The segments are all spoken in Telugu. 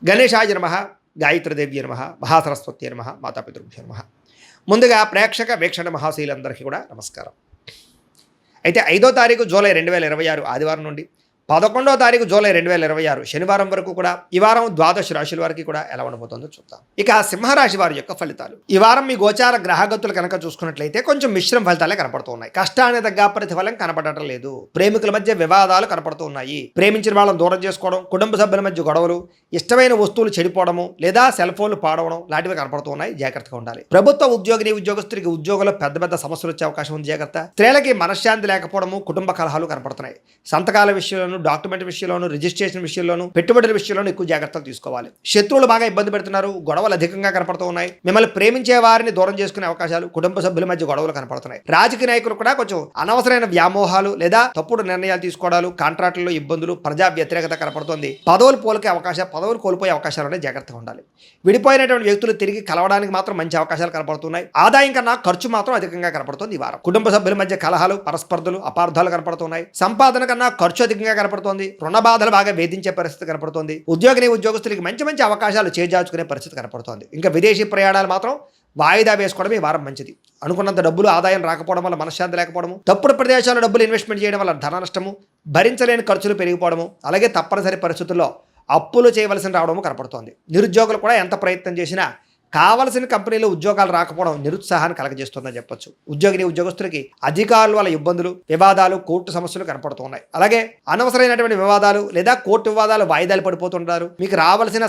గణేశాయ నమః, గాయత్రీదేవ్య నమః, మహాసరస్వతి నమః, మాతాపితృభ్యో నమః. ముందుగా ప్రేక్షక వీక్షణ మహాశీలందరికీ కూడా నమస్కారం. అయితే 5వ తారీఖు జూలై 2026 ఆదివారం నుండి 11వ తారీఖు జూలై 2026 శనివారం వరకు కూడా ఈ వారం ద్వాదశ రాశుల వారికి కూడా ఎలా ఉండబోతుందో చూద్దాం. ఇక సింహరాశి వారి యొక్క ఫలితాలు. ఈ వారం మీ గోచార గ్రహగతులు కనుక చూసుకున్నట్లయితే కొంచెం మిశ్రమ ఫలితాలే కనపడుతూ ఉన్నాయి. కష్టానికి తగ్గ ప్రతిఫలం కనపడటం లేదు. ప్రేమికుల మధ్య వివాదాలు కనపడుతూ ఉన్నాయి. ప్రేమించిన వాళ్ళని దూరం చేసుకోవడం, కుటుంబ సభ్యుల మధ్య గొడవలు, ఇష్టమైన వస్తువులు చెడిపోవడము లేదా సెల్ ఫోన్లు పాడవడం లాంటివి కనపడుతూ ఉన్నాయి. జాగ్రత్తగా ఉండాలి. ప్రభుత్వ ఉద్యోగిని ఉద్యోగస్తుడికి ఉద్యోగంలో పెద్ద పెద్ద సమస్యలు వచ్చే అవకాశం ఉంది. జాగ్రత్త. స్త్రీలకి మనశ్శాంతి లేకపోవడము, కుటుంబ కలహాలు కనపడుతున్నాయి. సంతకాల విషయంలో, డాక్యుమెంట్ విషయంలోను, రిజిస్ట్రేషన్ విషయంలోను, పెట్టుబడుల విషయంలోనూ ఎక్కువ జాగ్రత్తలు తీసుకోవాలి. శత్రువులు బాగా ఇబ్బంది పెడుతున్నారు. గొడవలు అధికంగా కనపడుతూ ఉన్నాయి. మిమ్మల్ని ప్రేమించే వారిని దూరం చేసుకునే అవకాశాలు, కుటుంబ సభ్యుల మధ్య గొడవలు కనపడుతున్నాయి. రాజకీయ నాయకులు కూడా కొంచెం అనవసరమైన వ్యామోహాలు లేదా తప్పుడు నిర్ణయాలు తీసుకోవడాలు, కాంట్రాక్టుల్లో ఇబ్బందులు, ప్రజా వ్యతిరేకత కనపడుతుంది. పదవులు కోల్పోయే అవకాశాలు జాగ్రత్తగా ఉండాలి. విడిపోయినటువంటి వ్యక్తులు తిరిగి కలవడానికి మాత్రం మంచి అవకాశాలు కనపడుతున్నాయి. ఆదాయం కన్నా ఖర్చు మాత్రం అధికంగా కనపడుతుంది ఈ వారం. కుటుంబ సభ్యుల మధ్య కలహాలు, పరస్పర్ధలు, అపార్థాలు కనపడుతున్నాయి. సంపాదన కన్నా ఖర్చు అధికంగా కనపడుతోంది. రుణ బాధలు బాగా వేధించే పరిస్థితి కనపడుతోంది. ఉద్యోగస్తులకి మంచి మంచి అవకాశాలు చేజార్చుకునే పరిస్థితి కనపడుతోంది. ఇంకా విదేశీ ప్రయాణాలు మాత్రం వాయిదా వేసుకోవడం ఈ వారం మంచిది. అనుకున్నంత డబ్బులు ఆదాయం రాకపోవడం వల్ల మనశ్శాంతి లేకపోవడము, తప్పుడు ప్రదేశాల్లో డబ్బులు ఇన్వెస్ట్మెంట్ చేయడం వల్ల ధన నష్టము, భరించలేని ఖర్చులు పెరిగిపోవడము, అలాగే తప్పనిసరి పరిస్థితుల్లో అప్పులు చేయవలసి రావడము కనపడుతోంది. నిరుద్యోగులు కూడా ఎంత ప్రయత్నం చేసినా కావలసిన కంపెనీలో ఉద్యోగాలు రాకపోవడం నిరుత్సాహాన్ని కలగజేస్తుందని చెప్పొచ్చు. ఉద్యోగస్తులకి అధికారుల వల్ల ఇబ్బందులు, వివాదాలు, కోర్టు సమస్యలు కనపడుతున్నాయి. అలాగే అనవసరమైనటువంటి వివాదాలు లేదా కోర్టు వివాదాలు వాయిదాలు పడిపోతుంటారు. మీకు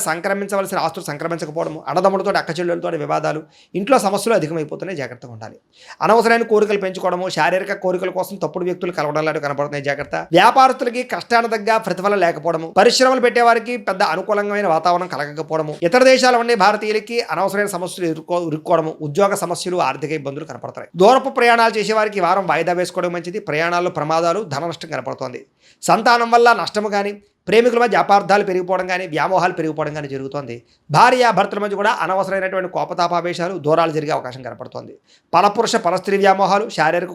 సంక్రమించవలసిన ఆస్తులు సంక్రమించకపోవడము, అన్నదమ్ములతో అక్క చెల్లెలతో వివాదాలు, ఇంట్లో సమస్యలు అధికమైపోతున్నాయి. జాగ్రత్తగా ఉండాలి. అనవసరమైన కోరికలు పెంచుకోవడము, శారీరక కోరికల కోసం తప్పుడు వ్యక్తులు కలవడం లాంటివి కనపడుతున్నాయి. జాగ్రత్త. వ్యాపారస్తులకి కష్టానికి తగ్గ ప్రతిఫలం లేకపోవడము, పరిశ్రమలు పెట్టేవారికి పెద్ద అనుకూలమైన వాతావరణం కలగకపోవడము, ఇతర దేశాల ఉండే భారతీయులకి అనవసరమైన సమస్యలు ఇరుక్కోవడము, ఉద్యోగ సమస్యలు, ఆర్థిక ఇబ్బందులు కనపడతాయి. దూరపు ప్రయాణాలు చేసే వారికి వారం వాయిదా వేసుకోవడం మంచిది. ప్రయాణాల్లో ప్రమాదాలు, ధన నష్టం కనపడుతోంది. సంతానం వల్ల నష్టము కానీ, ప్రేమికుల మధ్య అపార్థాలు పెరిగిపోవడం కానీ, వ్యామోహాలు పెరిగిపోవడం కానీ జరుగుతోంది. భార్య భర్తల మధ్య కూడా అనవసరమైనటువంటి కోపతాపావేశాలు, దూరాలు జరిగే అవకాశం కనపడుతోంది. పరపురుష పరస్త్రీ వ్యామోహాలు, శారీరక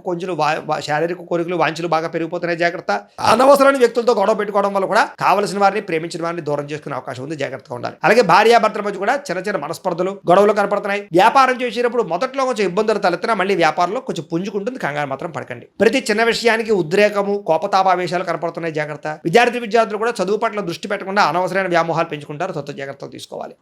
కోరికలు, వాంఛలు బాగా పెరిగిపోతున్నాయి. జాగ్రత్త. అనవసరమైన వ్యక్తులతో గొడవ పెట్టుకోవడం వల్ల కూడా కావలసిన వారిని, ప్రేమించిన వారిని దూరం చేసుకునే అవకాశం ఉంది. జాగ్రత్తగా ఉండాలి. అలాగే భార్య భర్తల మధ్య కూడా చిన్న మనస్పర్ధలు, గొడవలు కనపడుతున్నాయి. వ్యాపారం చేసేటప్పుడు మొదట్లో కొంచెం ఇబ్బందులు తలెత్తినా మళ్ళీ వ్యాపారంలో కొంచెం పుంజుకుంటుంది. కంగారు మాత్రం పడకండి. ప్రతి చిన్న విషయానికి ఉద్రేకము, కోపతాపావేశాలు కనపడుతున్నాయి. జాగ్రత్త. విద్యార్థులు కూడా చదువు పట్ల దృష్టి పెట్టకుండా అనవసరమైన వ్యామోహాలు పెంచుకుంటారు. జాగ్రత్తలు తీసుకోవాలి.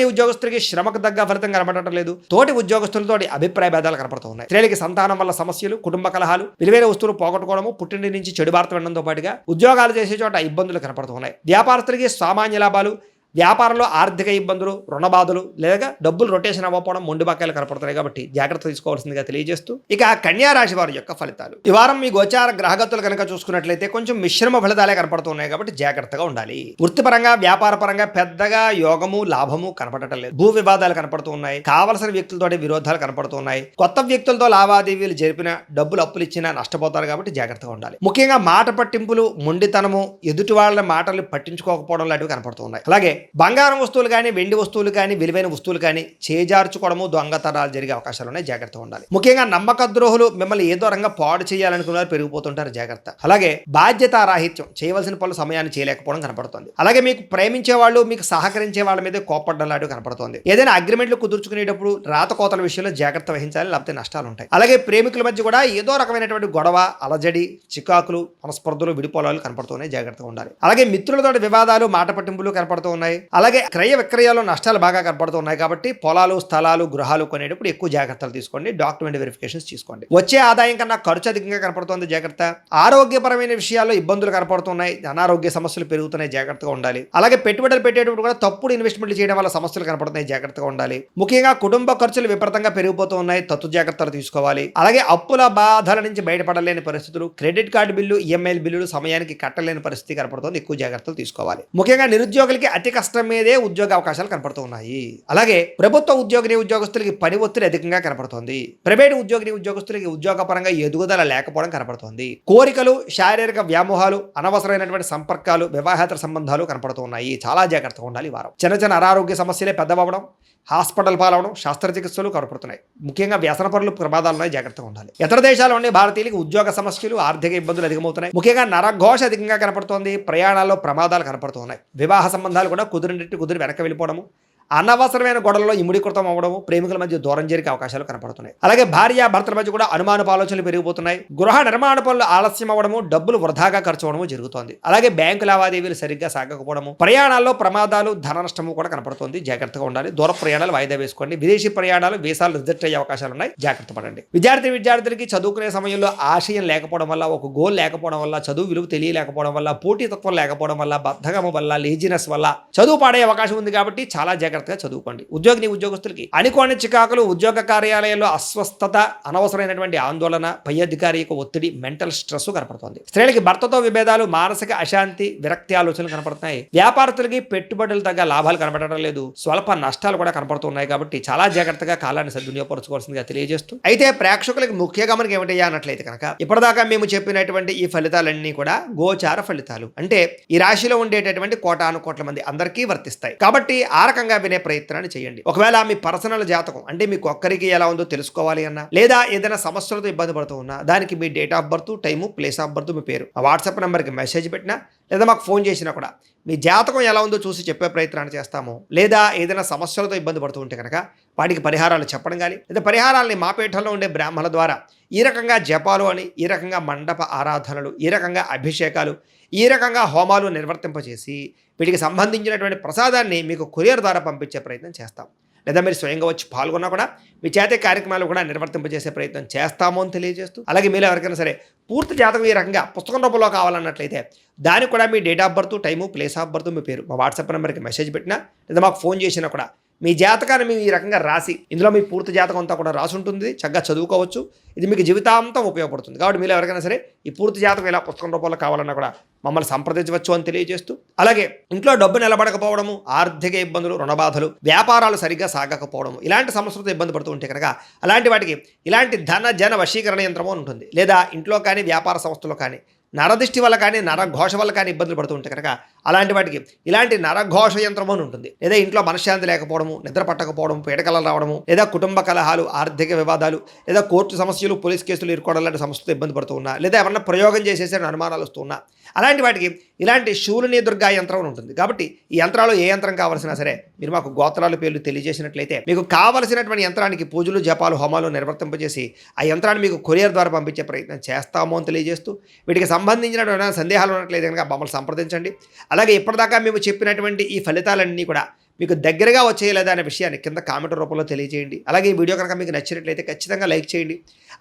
ఉద్యోగస్తులకి శ్రమకు తగ్గ ఫలితం కనపడటం లేదు. తోటి ఉద్యోగస్తులతో అభిప్రాయ భేదాలు కనపడుతూ ఉన్నాయి. స్త్రీలకి సంతానం వల్ల సమస్యలు, కుటుంబ కలహాలు, విలువైన వస్తువులు పోగొట్టుకోవడము, పుట్టింటి నుంచి చెడు వార్త వినడంతో పాటుగా ఉద్యోగాలు చేసే చోట ఇబ్బందులు కనపడుతూ ఉన్నాయి. వ్యాపారస్తులకి సామాన్య లాభాలు, వ్యాపారంలో ఆర్థిక ఇబ్బందులు, రుణబాధలు లేదా డబ్బులు రొటేషన్ అవ్వకపోవడం, మొండి బకాయిలు కనపడుతున్నాయి. కాబట్టి జాగ్రత్త తీసుకోవాల్సిందిగా తెలియజేస్తూ ఇక కన్యా రాశి వారి యొక్క ఫలితాలు. ఈ వారం మీ గోచార గ్రహగతులు కనుక చూసుకున్నట్లయితే కొంచెం మిశ్రమ ఫలితాలే కనపడుతున్నాయి. కాబట్టి జాగ్రత్తగా ఉండాలి. వృత్తిపరంగా, వ్యాపార పరంగా పెద్దగా యోగము, లాభము కనపడటం లేదు. భూ వివాదాలు కనపడుతూ ఉన్నాయి. కావలసిన వ్యక్తులతో విరోధాలు కనపడుతూ ఉన్నాయి. కొత్త వ్యక్తులతో లావాదేవీలు జరిపిన, డబ్బులు అప్పులు ఇచ్చినా నష్టపోతారు. కాబట్టి జాగ్రత్తగా ఉండాలి. ముఖ్యంగా మాట పట్టింపులు, మొండితనము, ఎదుటి వాళ్ళ మాటలు పట్టించుకోకపోవడం లాంటివి కనపడుతూ ఉన్నాయి. అలాగే బంగారం వస్తువులు కానీ, వెండి వస్తువులు కానీ, విలువైన వస్తువులు కానీ చేజార్చుకోవడము, దొంగతనాలు జరిగే అవకాశాలు ఉన్నాయి. జాగ్రత్తగా ఉండాలి. ముఖ్యంగా నమ్మక ద్రోహులు మిమ్మల్ని ఏదో రంగా పాడు చేయాలనుకున్నారు, పెరిగిపోతుంటారు. జాగ్రత్త. అలాగే బాధ్యతారాహిత్యం, చేయవలసిన పనులు సమయాన్ని చేయలేకపోవడం కనపడుతుంది. అలాగే మీకు ప్రేమించే వాళ్ళు, మీకు సహకరించే వాళ్ళ మీద కోపడ్డం లాంటివి కనపడుతుంది. ఏదైనా అగ్రిమెంట్లు కుదుర్చుకునేటప్పుడు రాతకోతల విషయంలో జాగ్రత్త వహించాలి, లేకపోతే నష్టాలు ఉంటాయి. అలాగే ప్రేమికుల మధ్య కూడా ఏదో రకమైనటువంటి గొడవ, అలజడి, చికాకులు, మనస్పర్ధలు, విడిపోలాలు కనపడుతున్నాయి. జాగ్రత్తగా ఉండాలి. అలాగే మిత్రులతో వివాదాలు, మాట పట్టింపులు కనపడుతూ ఉన్నాయి. అలాగే క్రయ విక్రయాల్లో నష్టాలు బాగా కనపడుతున్నాయి. కాబట్టి పొలాలు, స్థలాలు, గృహాలు కొనేటప్పుడు ఎక్కువ జాగ్రత్తలు తీసుకోండి. డాక్యుమెంట్ వెరిఫికేషన్స్ తీసుకోండి. వచ్చే ఆదాయం కన్నా ఖర్చు అధికంగా కనపడుతుంది. జాగ్రత్త. ఆరోగ్యపరమైన విషయాల్లో ఇబ్బందులు కనపడుతున్నాయి. అనారోగ్య సమస్యలు పెరుగుతున్నాయి. జాగ్రత్తగా ఉండాలి. అలాగే పెట్టుబడులు పెట్టేటప్పుడు కూడా తప్పుడు ఇన్వెస్ట్మెంట్లు చేయడం వల్ల సమస్యలు కనపడుతున్నాయి. జాగ్రత్తగా ఉండాలి. ముఖ్యంగా కుటుంబ ఖర్చులు విపరీతంగా పెరిగిపోతూ ఉన్నాయి. జాగ్రత్తలు తీసుకోవాలి. అలాగే అప్పుల బాధల నుంచి బయటపడలేని పరిస్థితులు, క్రెడిట్ కార్డు బిల్లు, ఈఎంఐ బిల్లులు సమయానికి కట్టలేని పరిస్థితి కనపడుతుంది. ఎక్కువ జాగ్రత్తలు తీసుకోవాలి. ముఖ్యంగా నిరుద్యోగులకి అతి కష్టం మీదే ఉద్యోగ అవకాశాలు కనపడుతూ ఉన్నాయి. అలాగే ప్రభుత్వ ఉద్యోగస్తులకి పని ఒత్తిడి అధికంగా కనపడుతోంది. ప్రైవేట్ ఉద్యోగస్తులకి ఉద్యోగపరంగా ఎదుగుదల లేకపోవడం కనపడుతోంది. కోరికలు, శారీరక వ్యామోహాలు, అనవసరమైనటువంటి సంపర్కాలు, వివాహేతర సంబంధాలు కనపడుతూ ఉన్నాయి. చాలా జాగ్రత్తగా ఉండాలి. వారం చిన్న అనారోగ్య సమస్యలే పెద్దవడం, హాస్పిటల్ పాలవడం, శస్త్రచికిత్సలు కనపడుతున్నాయి. ముఖ్యంగా వ్యసన పనులు ప్రమాదాలున్నాయి. జాగ్రత్తగా ఉండాలి. ఇతర దేశాల్లోని భారతీయులకు ఉద్యోగ సమస్యలు, ఆర్థిక ఇబ్బందులు అధికమవుతున్నాయి. ముఖ్యంగా నరఘోష అధికంగా కనపడుతోంది. ప్రయాణాల్లో ప్రమాదాలు కనపడుతున్నాయి. వివాహ సంబంధాలు కూడా కుదిరినట్టు కుదిరి వెనక వెళ్ళిపోవడము, అనవసరమైన గొడవల్లో ఇముడీకృతం అవ్వడము, ప్రేమికుల మధ్య దూరం జరిగే అవకాశాలు కనపడుతున్నాయి. అలాగే భార్య భర్తల మధ్య కూడా అనుమానపు ఆలోచనలు పెరిగిపోతున్నాయి. గృహ నిర్మాణ పనులు ఆలస్యం అవ్వడము, డబ్బులు వృధాగా ఖర్చు అవ్వడము జరుగుతోంది. అలాగే బ్యాంకు లావాదేవీలు సరిగ్గా సాగకపోవడము, ప్రయాణాల్లో ప్రమాదాలు, ధన నష్టము కూడా కనపడుతుంది. జాగ్రత్తగా ఉండాలి. దూర ప్రయాణాలు వాయిదా వేసుకోండి. విదేశీ ప్రయాణాలు, వీసాలు రిజెక్ట్ అయ్యే అవకాశాలు ఉన్నాయి. జాగ్రత్త పడండి. విద్యార్థులకి చదువుకునే సమయంలో ఆశయం లేకపోవడం వల్ల, ఒక గోల్ లేకపోవడం వల్ల, చదువు విలువ తెలియలేకపోవడం వల్ల, పోటీతత్వం లేకపోవడం వల్ల, బద్ధకము వల్ల, లేజినెస్ వల్ల చదువు పాడే అవకాశం ఉంది. కాబట్టి చాలా జాగ్రత్తగా చదువుకోండి. ఉద్యోగస్తులకి అనుకోని చికాకులు, ఉద్యోగ కార్యాలయాల్లో అస్వస్థత, అనవసరమైనటువంటి ఆందోళన, పై అధికారి యొక్క ఒత్తిడి, మెంటల్ స్ట్రెస్ కనపడుతుంది. స్త్రీలకి భర్తతో విభేదాలు, మానసిక అశాంతి, విరక్తి ఆలోచనలు కనపడుతున్నాయి. వ్యాపారస్తులకి పెట్టుబడులు తగ్గ లాభాలు కనపడడం లేదు. స్వల్ప నష్టాలు కూడా కనపడుతున్నాయి. కాబట్టి చాలా జాగ్రత్తగా కాలాన్ని సద్వినియోగపరచుకోవాల్సిందిగా తెలియజేస్తూ, అయితే ప్రేక్షకులకి ముఖ్య గమనిక ఏమిటయ్యా అన్నట్లయితే కనుక, ఇప్పటిదాకా మేము చెప్పినటువంటి ఈ ఫలితాలన్నీ కూడా గోచార ఫలితాలు, అంటే ఈ రాశిలో ఉండేటటువంటి కోటాను కోట్ల మంది అందరికీ వర్తిస్తాయి. కాబట్టి ఆ రకంగా వినే ప్రయత్నాన్ని చేయండి. ఒకవేళ మీ పర్సనల్ జాతకం, అంటే మీకు ఒక్కరికి ఎలా ఉందో తెలుసుకోవాలి అన్నా, లేదా ఏదైనా సమస్యలతో ఇబ్బంది పడుతూ ఉన్నా, దానికి మీ date of birth, time, place of birth, మీ పేరు ఆ వాట్సాప్ నెంబర్కి మెసేజ్ పెట్టినా, లేదా మాకు ఫోన్ చేసినా కూడా మీ జాతకం ఎలా ఉందో చూసి చెప్పే ప్రయత్నాన్ని చేస్తాము. లేదా ఏదైనా సమస్యలతో ఇబ్బంది పడుతూ ఉంటే కనుక వాటికి పరిహారాలు చెప్పడం కానీ, లేదా పరిహారాలని మా పీఠంలో ఉండే బ్రాహ్మణుల ద్వారా ఈ రకంగా జపాలు అని, ఈ రకంగా మండప ఆరాధనలు, ఈ రకంగా అభిషేకాలు, ఈ రకంగా హోమాలు నిర్వర్తింపజేసి వీటికి సంబంధించినటువంటి ప్రసాదాన్ని మీకు కొరియర్ ద్వారా పంపించే ప్రయత్నం చేస్తాం. లేదా మీరు స్వయంగా వచ్చి పాల్గొన్నా కూడా మీ చేతే కార్యక్రమాలు కూడా నిర్వర్తింపజేసే ప్రయత్నం చేస్తాము అని తెలియజేస్తూ, అలాగే మీలో ఎవరికైనా సరే పూర్తి జాతకం ఈ రకంగా పుస్తకం రూపంలో కావాలన్నట్లయితే దానికి కూడా మీ date of birth, time, place of birth, మీ పేరు మా వాట్సాప్ నెంబర్కి మెసేజ్ పెట్టినా, లేదా మాకు ఫోన్ చేసినా కూడా మీ జాతకాన్ని మేము ఈ రకంగా రాసి, ఇందులో మీ పూర్తి జాతకం అంతా కూడా రాసి ఉంటుంది. చక్కగా చదువుకోవచ్చు. ఇది మీకు జీవితాంతం ఉపయోగపడుతుంది. కాబట్టి మీరు ఎవరికైనా సరే ఈ పూర్తి జాతకం ఇలా పుస్తకం రూపంలో కావాలన్నా కూడా మమ్మల్ని సంప్రదించవచ్చు అని తెలియజేస్తూ, అలాగే ఇంట్లో డబ్బు నిలబడకపోవడము, ఆర్థిక ఇబ్బందులు, రుణబాధలు, వ్యాపారాలు సరిగ్గా సాగకపోవడము, ఇలాంటి సమస్యలతో ఇబ్బంది పడుతూ ఉంటే కనుక అలాంటి వాటికి ఇలాంటి ధన జన వశీకరణ యంత్రము ఉంటుంది. లేదా ఇంట్లో కానీ వ్యాపార సంస్థలో కానీ నరదృష్టి వల్ల కానీ, నరఘోష వల్ల కానీ ఇబ్బందులు పడుతూ ఉంటే కనుక అలాంటి వాటికి ఇలాంటి నరఘోష యంత్రం అని ఉంటుంది. లేదా ఇంట్లో మనశ్శాంతి లేకపోవడము, నిద్ర పట్టకపోవడం, పీడకలలు రావడము, లేదా కుటుంబ కలహాలు, ఆర్థిక వివాదాలు, లేదా కోర్టు సమస్యలు, పోలీస్ కేసులు ఇరుకోవడం లాంటి సమస్యలతో ఇబ్బంది పడుతూ ఉన్నా, లేదా ఎవరన్నా ప్రయోగం చేసేసే అనుమానాలు వస్తూ ఉన్నా, అలాంటి వాటికి ఇలాంటి శూలిని దుర్గా యంత్రం ఉంటుంది. కాబట్టి ఈ యంత్రాలు ఏ యంత్రం కావాల్సినా సరే మీరు మాకు గోత్రాల పేర్లు తెలియజేసినట్లయితే మీకు కావలసినటువంటి యంత్రానికి పూజలు, జపాలు, హోమాలు నిర్వర్తింపజేసి ఆ యంత్రాన్ని మీకు కొరియర్ ద్వారా పంపించే ప్రయత్నం చేస్తాము అని తెలియజేస్తూ, వీటికి సంబంధించిన సందేహాలు ఉన్నట్లయితే కనుక మమ్మల్ని సంప్రదించండి. అలాగే ఇప్పటిదాకా మేము చెప్పినటువంటి ఈ ఫలితాలన్నీ కూడా మీకు దగ్గరగా వచ్చేయలేదా అనే విషయాన్ని కింద కామెంట్ రూపంలో తెలియజేయండి. అలాగే ఈ వీడియో కనుక మీకు నచ్చినట్లయితే ఖచ్చితంగా లైక్ చేయండి,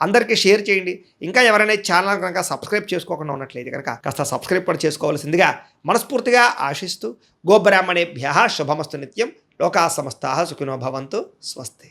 అందరికీ షేర్ చేయండి. ఇంకా ఎవరైనా ఛానల్ కనుక సబ్స్క్రైబ్ చేసుకోకుండా ఉన్నట్లయితే కనుక కాస్త సబ్స్క్రైబ్ కూడా చేసుకోవాల్సిందిగా మనస్ఫూర్తిగా ఆశిస్తూ, గోబ్రాహ్మణేభ్యః శుభమస్తు నిత్యం, లోకా సమస్తాః సుఖినో భవంతు, స్వస్తి.